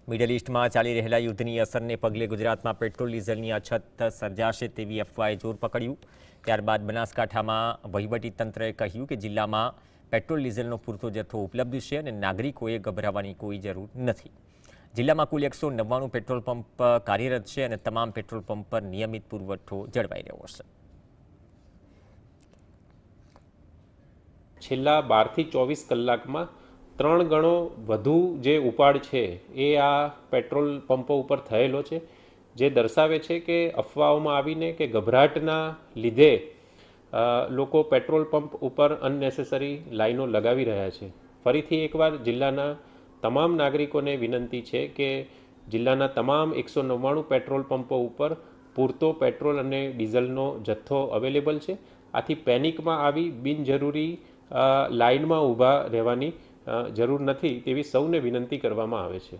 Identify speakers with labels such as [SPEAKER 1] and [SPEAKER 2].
[SPEAKER 1] Middle ઈસ્ટમાં ચાલી રહેલા યુદ્ધની અસરને પગલે ગુજરાતમાં પેટ્રોલ ડીઝલની અછત સર્જાશે તેવી અફવાએ જોર પકડ્યું। ત્યારબાદ બનાસકાંઠામાં વહીવટીતંત્રએ કહ્યું કે જિલ્લામાં પેટ્રોલ ડીઝલનો પૂરતો જથ્થો ઉપલબ્ધ છે અને નાગરિકોએ ગભરાવાની કોઈ જરૂર નથી। જિલ્લામાં કુલ 199 પેટ્રોલ પંપ કાર્યરત છે અને તમામ પેટ્રોલ પંપ પર નિયમિત પુરવઠો જળવાઈ રહ્યો છે।
[SPEAKER 2] છેલ્લા 12 થી 24 કલાકમાં 3 ગણો વધુ જે ઉપાડ છે એ આ પેટ્રોલ પંપો ઉપર થયેલો છે, જે દર્શાવે છે કે અફવાઓમાં આવીને કે ગભરાટના લીધે લોકો પેટ્રોલ પંપ ઉપર અનનેસેસરી લાઈનો લગાવી રહ્યા છે। ફરીથી એકવાર જિલ્લાના તમામ નાગરિકોને વિનંતી છે કે જિલ્લાના તમામ 199 પેટ્રોલ પંપો ઉપર પૂરતો પેટ્રોલ અને ડીઝલનો જથ્થો અવેલેબલ છે। આથી પેનિકમાં આવી બિનજરૂરી લાઇનમાં ઊભા રહેવાની જરૂર નથી તેવી સૌને વિનંતી કરવામાં આવે છે।